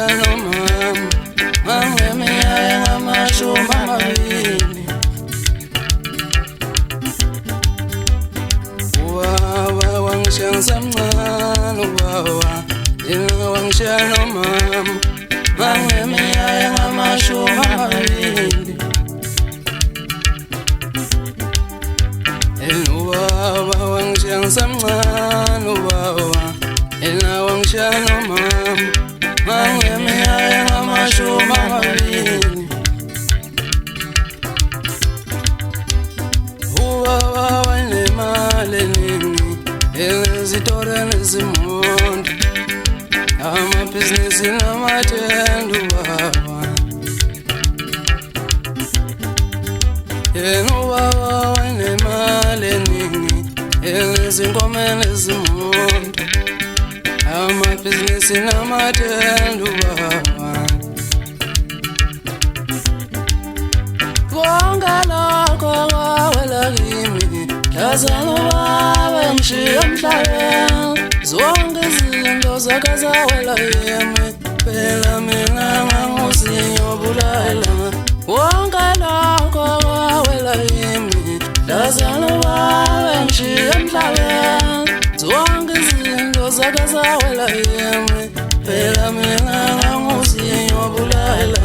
ngishano mama Mangeminyaka ngamashumi amabili Ubaba wangishiyangisemncane ubaba Yena wangishano mama Mangeminyaka ngamashumi amabili Ubaba wangishiyangisemncane ubaba Yena wangishano mama Mangeminyaka ngamashumi amabili Ubaba wanemali eningi Ezitolo nezimoto Amabhizinisi namatende ubaba Yena ubaba wanemali eningi Ezinkomo nezimoto Amabhizinisi namatende ubaba Konke lokho kwawela kimi Yazana ubaba ngishiya emhlabeni Zonke izinto zakhe zawela yimi Phela mina nganguzinyobulala Konke lokho kwawela yimi Yazana ubaba ngishiya emhlabeni Zonke izinto zakhe zawela yimi Phela mina nganguzinyobulala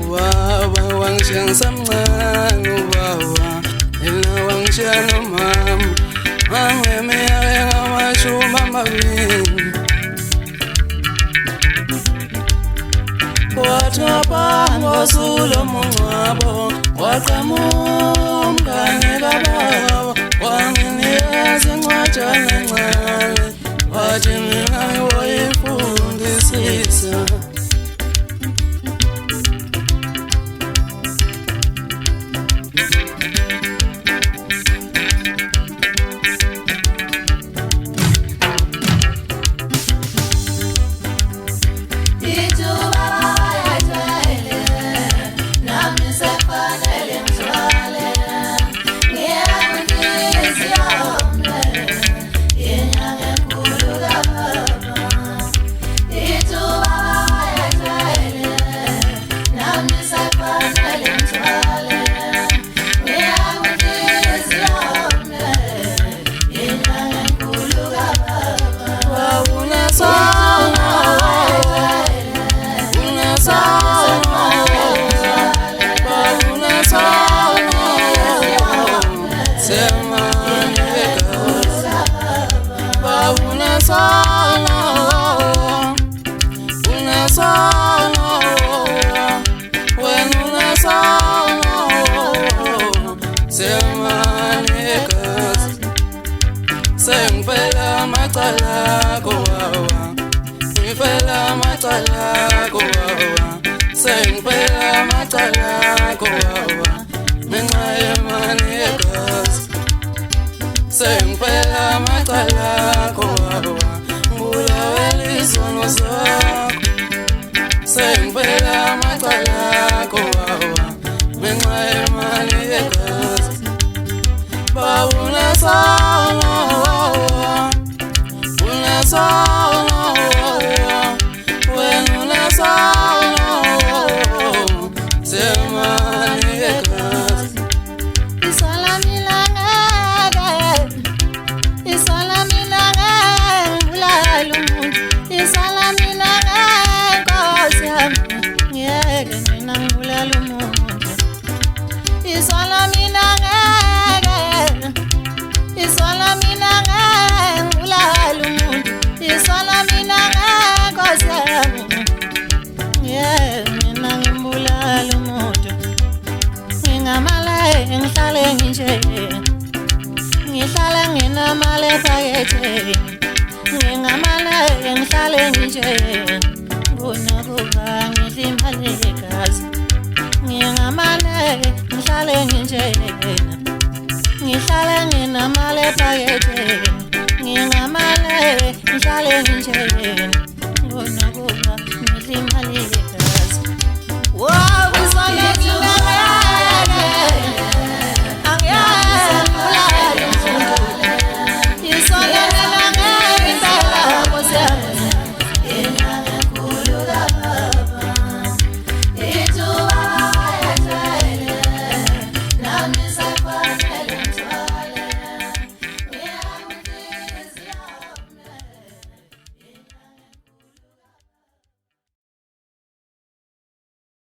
Ubaba wangishiyangisemncane ubaba Yena wangishano mama Mangeminyaka ngamashumi amabili Wathi ngaphambi kosuku mngcwabo waqhamuka umngane kababa wanginikeza incwajana encane wathi mina ngiyoyifundisisa Sengifela macala kowawa Ngifela macala kowawa Sengifela macala kowawa Ngenxa yemali yegazi Sengifela macala kowawa Ngibulawela izono zakho Sengifela macala kowawa Ngenxa yemali yegazi Bawuna sana Ngihlala nginamali ephaketheni Ngingamala ngihlale nje Kunakuba ngidla imali yegazi Ngingamala ngihlale nje Ngihlala nginamali ephaketheni Ngingamala ngihlale nje Kunakuba ngidla imali